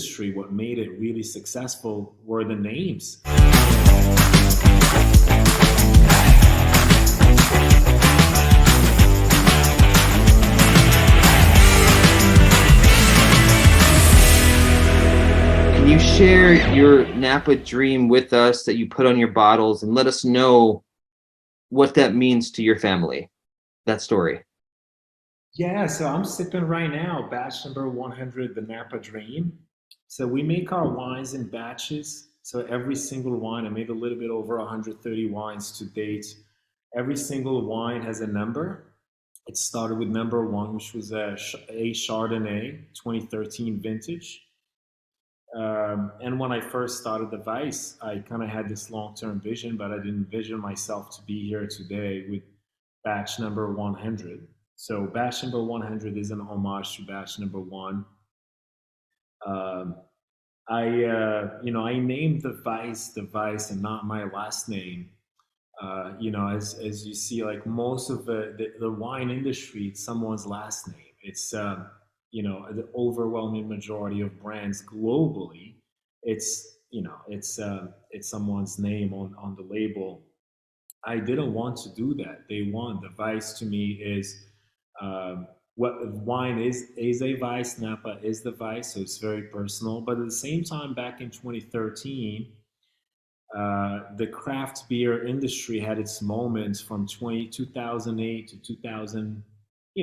industry, what made it really successful were the names. Can you share your Napa dream with us that you put on your bottles and let us know what that means to your family, that story? Yeah, so I'm sipping right now, batch number 100, the Napa Dream. So we make our wines in batches. So every single wine, I made a little bit over 130 wines to date. Every single wine has a number. It started with number one, which was a Chardonnay, 2013 vintage. And when I first started the Vice, I kind of had this long-term vision, but I didn't envision myself to be here today with batch number 100. So batch number 100 is an homage to batch number one. Um, I named the Vice, and not my last name. As you see, like most of the wine industry, it's someone's last name. It's the overwhelming majority of brands globally. It's someone's name on the label. I didn't want to do that. Day one, the Vice to me is what wine is a Vice. Napa is the Vice, so it's very personal. But at the same time, back in 2013, the craft beer industry had its moments from 2008 to 2000.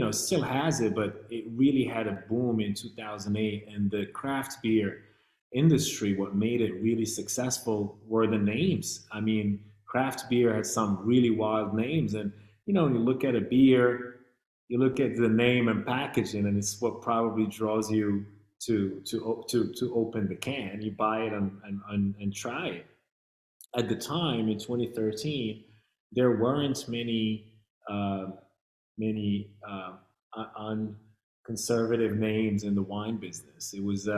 Still has it, but it really had a boom in 2008. And the craft beer industry, what made it really successful were the names. I mean, craft beer had some really wild names. And, when you look at a beer, you look at the name and packaging, and it's what probably draws you to open the can. You buy it and try it. At the time in 2013, there weren't many unconservative names in the wine business. It was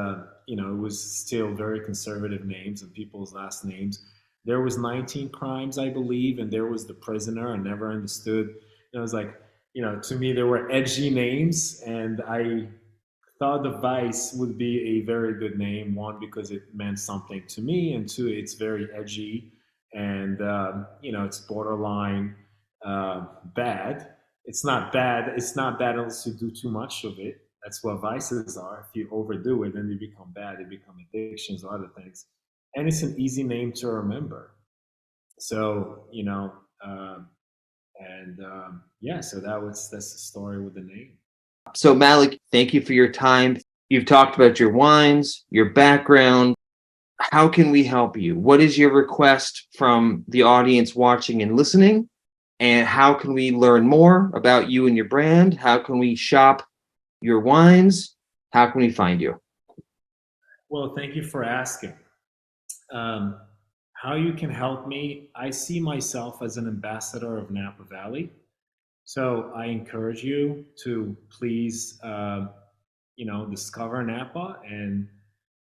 still very conservative names and people's last names. There was 19 Crimes, I believe, and there was The Prisoner. I never understood. It was like, to me, there were edgy names, and I thought the Vice would be a very good name. One, because it meant something to me, and two, it's very edgy, and it's borderline bad. It's not bad. It's not bad unless you do too much of it. That's what vices are. If you overdo it, then they become bad. They become addictions or other things. And it's an easy name to remember. So yeah. So that's the story with the name. So, Malek, thank you for your time. You've talked about your wines, your background. How can we help you? What is your request from the audience watching and listening? And how can we learn more about you and your brand? How can we shop your wines? How can we find you? Well, thank you for asking. Um, how you can help me? I see myself as an ambassador of Napa Valley. So I encourage you to please, discover Napa and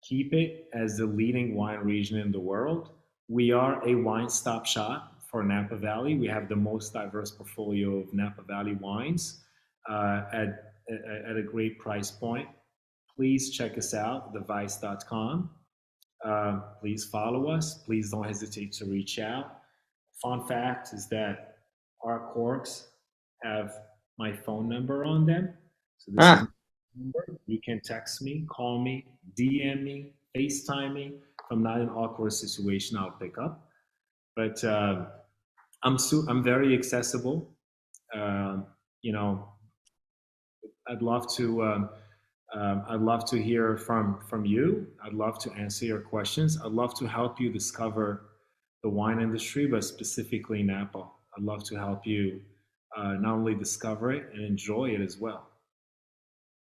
keep it as the leading wine region in the world. We are a wine stop shop for Napa Valley. We have the most diverse portfolio of Napa Valley wines at a great price point. Please check us out, thevice.com. Please follow us. Please don't hesitate to reach out. Fun fact is that our corks have my phone number on them. So this is my number. You can text me, call me, DM me, FaceTime me. If I'm not in an awkward situation, I'll pick up. But I'm very accessible. Um, you know, I'd love to hear from you. I'd love to answer your questions. I'd love to help you discover the wine industry, but specifically Napa. I'd love to help you not only discover it and enjoy it as well.